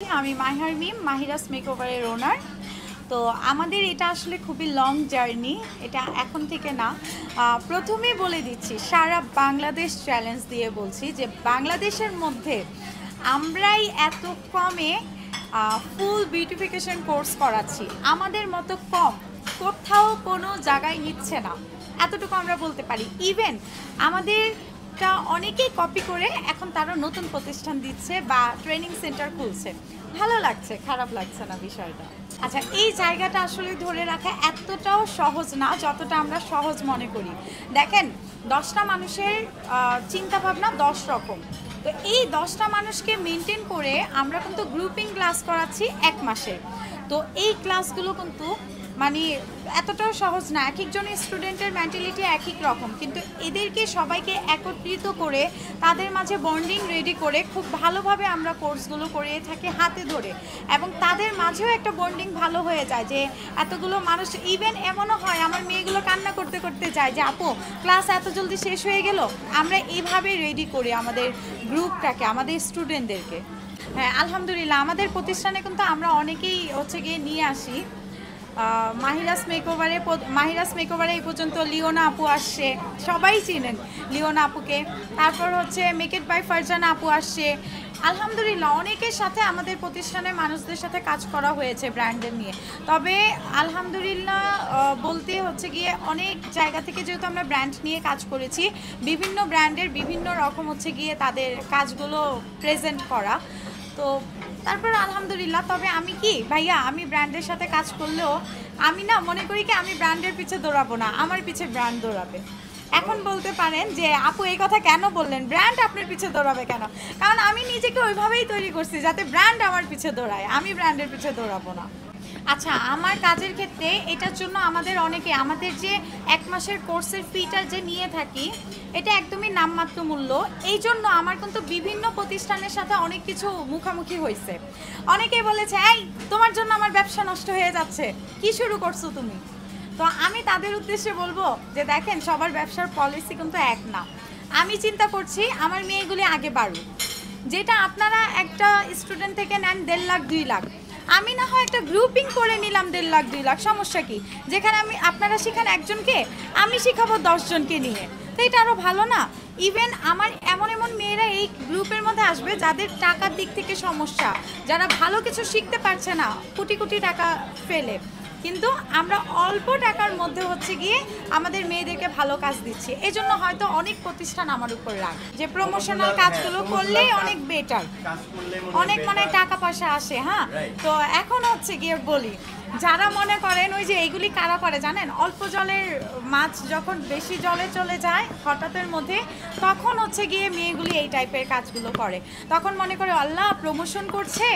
আমি মাহিরার মিম মাহিরাস মেকওভারের ওনার। তো আমাদের এটা আসলে খুবই লং জার্নি, এটা এখন থেকে না। প্রথমেই বলে দিচ্ছি, সারা বাংলাদেশ চ্যালেঞ্জ দিয়ে বলছি যে বাংলাদেশের মধ্যে আমরাই এত কমে ফুল বিউটিফিকেশন কোর্স করাচ্ছি। আমাদের মতো কম কোথাও কোনো জায়গায় নিচ্ছে না, এতটুকু আমরা বলতে পারি। ইভেন আমাদের অনেকেই কপি করে এখন তারা নতুন প্রতিষ্ঠান দিচ্ছে বা ট্রেনিং সেন্টার খুলছে। ভালো লাগছে, খারাপ লাগছে না বিষয়টা। আচ্ছা, এই জায়গাটা আসলে ধরে রাখা এতটাও সহজ না যতটা আমরা সহজ মনে করি। দেখেন, 10টা মানুষের চিন্তাভাবনা 10 রকম। তো এই 10টা মানুষকে মেনটেন করে আমরা কিন্তু গ্রুপিং ক্লাস করাচ্ছি 1 মাসে। তো এই ক্লাসগুলো কিন্তু মানে এতটাও সহজ না। এক একজনের স্টুডেন্টের মেন্টালিটি এক এক রকম, কিন্তু এদেরকে সবাইকে একত্রিত করে তাদের মাঝে বন্ডিং রেডি করে খুব ভালোভাবে আমরা কোর্সগুলো করিয়ে থাকি হাতে ধরে, এবং তাদের মাঝেও একটা বন্ডিং ভালো হয়ে যায় যে এতগুলো মানুষ। ইভেন এমনও হয় আমার মেয়েগুলো কান্না করতে করতে যায় যে আপু ক্লাস এত জলদি শেষ হয়ে গেল। আমরা এইভাবে রেডি করি আমাদের গ্রুপটাকে, আমাদের স্টুডেন্টদেরকে। হ্যাঁ, আলহামদুলিল্লাহ আমাদের প্রতিষ্ঠানে কিন্তু আমরা অনেকেই গিয়ে নিয়ে আসি। মাহিরাস মেকওভারে এই পর্যন্ত লিওনা আপু আসছে, সবাই চিনেন লিওনা আপুকে। তারপর মেক ইট বাই ফারজানা আপু আসছে। আলহামদুলিল্লাহ অনেকের সাথে আমাদের প্রতিষ্ঠানের মানুষদের সাথে কাজ করা হয়েছে ব্র্যান্ডের নিয়ে। তবে আলহামদুলিল্লাহ বলতে গিয়ে অনেক জায়গা থেকে যেহেতু আমরা ব্র্যান্ড নিয়ে কাজ করেছি, বিভিন্ন ব্র্যান্ডের বিভিন্ন রকম গিয়ে তাদের কাজগুলো প্রেজেন্ট করা। তো তারপর আলহামদুলিল্লাহ। তবে আমি কি ভাইয়া, আমি ব্র্যান্ডের সাথে কাজ করলেও আমি না মনে করি কি আমি ব্র্যান্ডের পিছে দৌড়াবো না, আমার পিছে ব্র্যান্ড দৌড়াবে। এখন বলতে পারেন যে আপু এই কথা কেন বললেন, ব্র্যান্ড আপনার পিছে দৌড়াবে কেন? কারণ আমি নিজেকে ওইভাবেই তৈরি করছি যাতে ব্র্যান্ড আমার পিছে দৌড়ায়, আমি ব্র্যান্ডের পিছে দৌড়াবো না। আচ্ছা, আমার কাজের ক্ষেত্রে এটার জন্য আমাদের যে 1 মাসের কোর্সের ফিটা যে নিয়ে থাকি, এটা একদমই নামমাত্র মূল্য। এই জন্য আমার কিন্তু বিভিন্ন প্রতিষ্ঠানের সাথে অনেক কিছু মুখোমুখি হয়েছে। অনেকেই বলেছে এই তোমার জন্য আমার ব্যবসা নষ্ট হয়ে যাচ্ছে, কি শুরু করছো তুমি? তো আমি তাদের উদ্দেশ্যে বলবো যে দেখেন, সবার ব্যবসার পলিসি কিন্তু এক না। আমি চিন্তা করছি আমার মেয়েগুলি আগে বাড়ুক। যেটা আপনারা একটা স্টুডেন্ট থেকে নেন 1.5 লাখ 2 লাখ, আমি না হয় একটা গ্রুপিং করে নিলাম 1.5 লাখ 2 লাখ, সমস্যা কি? যেখানে আপনারা শিখান একজনকে, আমি শিখাবো 10 জনকে নিয়ে, তো এটা আরও ভালো না? ইভেন আমার এমন মেয়েরা এই গ্রুপের মধ্যে আসবে যাদের টাকার দিক থেকে সমস্যা, যারা ভালো কিছু শিখতে পারছে না কোটি কোটি টাকা ফেলে, কিন্তু আমরা অল্প টাকার মধ্যে গিয়ে আমাদের মেয়েদেরকে ভালো কাজ দিচ্ছি। এই জন্য হয়তো অনেক প্রতিষ্ঠান আমার উপর রাগ যে প্রমোশনাল কাজগুলো করলেই অনেক বেটার, অনেক টাকা পয়সা আসে। হ্যাঁ, তো এখন গিয়ে বলি, যারা মনে করেন ওই যে এইগুলি কারা করে জানেন, অল্প জলের মাছ যখন বেশি জলে চলে যায় হঠাৎের মধ্যে, তখন গিয়ে মেয়েগুলি এই টাইপের কাজগুলো করে। তখন মনে করে আল্লাহ প্রমোশন করছে,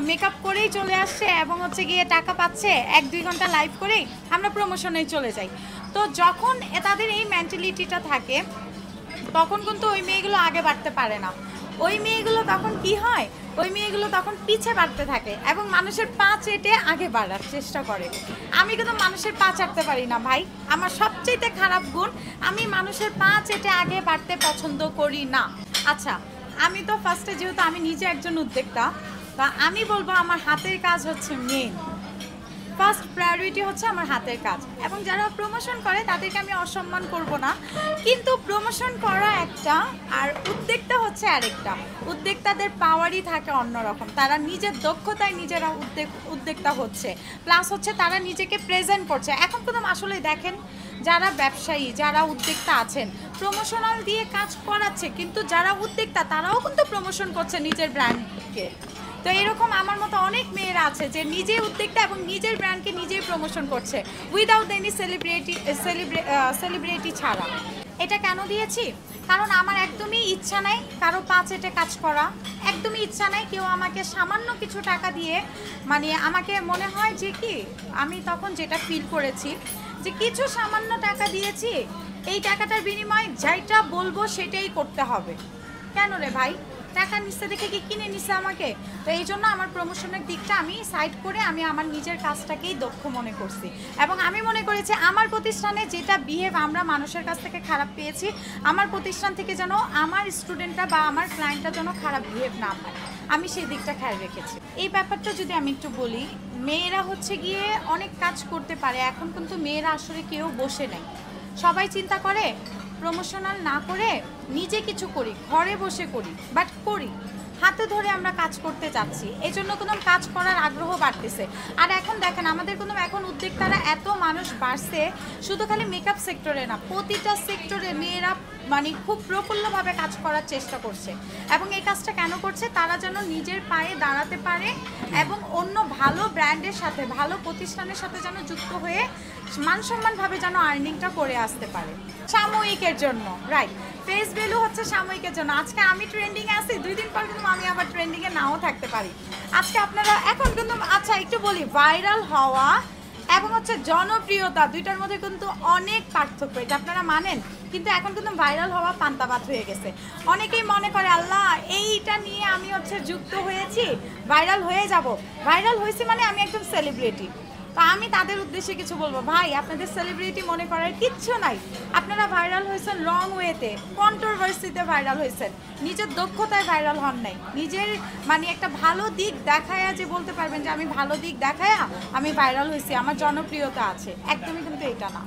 মেকআপ করেই চলে আসছে এবং গিয়ে টাকা পাচ্ছে, 1-2 ঘন্টা লাইভ করেই আমরা প্রমোশনেই চলে যাই। তো যখন তাদের এই মেন্টালিটিটা থাকে, তখন কিন্তু ওই মেয়েগুলো আগে বাড়তে পারে না। ওই মেয়েগুলো তখন কি হয়, ওই মেয়েগুলো তখন পিছে বাড়তে থাকে এবং মানুষের পা চেটে আগে বাড়ার চেষ্টা করে। আমি কিন্তু মানুষের পা চাটতে পারি না ভাই, আমার সবচেয়ে খারাপ গুণ, আমি মানুষের পা চেটে আগে বাড়তে পছন্দ করি না। আচ্ছা, আমি তো ফার্স্টে যেহেতু আমি নিজে একজন উদ্যোক্তা, তা আমি বলবো আমার হাতের কাজ মেইন, ফার্স্ট প্রায়োরিটি আমার হাতের কাজ। এবং যারা প্রমোশন করে তাদেরকে আমি অসম্মান করব না, কিন্তু প্রমোশন করা একটা আর উদ্যোক্তা আরেকটা। উদ্যোক্তাদের পাওয়ারই থাকে অন্যরকম, তারা নিজের দক্ষতায় নিজেরা উদ্যোক্তা প্লাস তারা নিজেকে প্রেজেন্ট করছে। এখন কিন্তু আসলে দেখেন, যারা ব্যবসায়ী, যারা উদ্যোক্তা আছেন, প্রমোশনাল দিয়ে কাজ করাচ্ছে, কিন্তু যারা উদ্যোক্তা তারাও কিন্তু প্রমোশন করছে নিজের ব্র্যান্ডকে। তো এরকম আমার মতো অনেক মেয়েরা আছে যে নিজে উদ্যোক্তা এবং নিজের ব্র্যান্ডকে নিজেই প্রমোশন করছে উইদাউট এনি সেলিব্রিটি ছাড়া। এটা কেন দিয়েছি? কারণ আমার একদমই ইচ্ছা নাই কারো পা চেটে কাজ করা, একদমই ইচ্ছা নাই কেউ আমাকে সামান্য কিছু টাকা দিয়ে, আমাকে মনে হয় যে কি, আমি তখন যেটা ফিল করেছি যে কিছু সামান্য টাকা দিয়েছি, এই টাকাটার বিনিময়ে যেটা বলবো সেটাই করতে হবে। কেন রে ভাই, টাকা নিচ্ছে দেখে কি কিনে নিচ্ছে আমাকে? তো এই জন্য আমার প্রমোশনের দিকটা আমি সাইড করে আমি আমার নিজের কাজটাকেই দক্ষ মনে করছি, এবং আমি মনে করেছি আমার প্রতিষ্ঠানে যেটা বিহেভ আমরা মানুষের কাছ থেকে খারাপ পেয়েছি, আমার প্রতিষ্ঠান থেকে যেন আমার স্টুডেন্টরা বা আমার ক্লায়েন্টরা যেন খারাপ বিহেভ না পায়। আমি সেই দিকটা খেয়াল রেখেছি। এই ব্যাপারটা যদি আমি একটু বলি, মেয়েরা হচ্ছে গিয়ে অনেক কাজ করতে পারে, এখন কিন্তু মেয়েরা আসলে কেউ বসে নেই। সবাই চিন্তা করে প্রমোশনাল না করে নিজে কিছু করি, ঘরে বসে করি, বাট করি, হাতে ধরে আমরা কাজ করতে যাচ্ছি, এই জন্য কোনো কাজ করার আগ্রহ বাড়তেছে। আর এখন দেখেন আমাদের কোনো এখন উদ্যোক্তারা এত মানুষ বাড়ছে, শুধু খালি মেকআপ সেক্টরে না, প্রতিটা সেক্টরে মেয়েরা মানে খুব প্রফুল্লভাবে কাজ করার চেষ্টা করছে। এবং এই কাজটা কেন করছে? তারা যেন নিজের পায়ে দাঁড়াতে পারে এবং অন্য ভালো ব্র্যান্ডের সাথে, ভালো প্রতিষ্ঠানের সাথে যেন যুক্ত হয়ে মানসম্মানভাবে যেন আর্নিংটা করে আসতে পারে সাময়িকের জন্য। রাইট, ফেস ভ্যালু হচ্ছে সাময়িকের জন্য। আজকে আমি ট্রেন্ডিংয়ে আছি, 2 দিন পর কিন্তু আমি আবার ট্রেন্ডিংয়ে নাও থাকতে পারি। আজকে আপনারা এখন কিন্তু আচ্ছা একটু বলি, ভাইরাল হওয়া এবং হচ্ছে জনপ্রিয়তা, দুইটার মধ্যে কিন্তু অনেক পার্থক্য, এটা আপনারা মানেন? কিন্তু এখন কিন্তু ভাইরাল হওয়া পান্তাভাত হয়ে গেছে। অনেকেই মনে করে আল্লাহ এইটা নিয়ে আমি হচ্ছে যুক্ত হয়েছি, ভাইরাল হয়ে যাব, ভাইরাল হয়েছি মানে আমি একদম সেলিব্রিটি। তো আমি তাদের উদ্দেশ্যে কিছু বলবো, ভাই আপনাদের সেলিব্রিটি মনে করার কিচ্ছু নাই। আপনারা ভাইরাল হয়েছেন রং ওয়েতে, কন্ট্রোভার্সিতে ভাইরাল হয়েছেন, নিজের দক্ষতায় ভাইরাল হন নাই। নিজের মানে একটা ভালো দিক দেখায়া যে বলতে পারবেন যে আমি ভালো দিক দেখায়া আমি ভাইরাল হয়েছি, আমার জনপ্রিয়তা আছে, একদমই কিন্তু এটা না।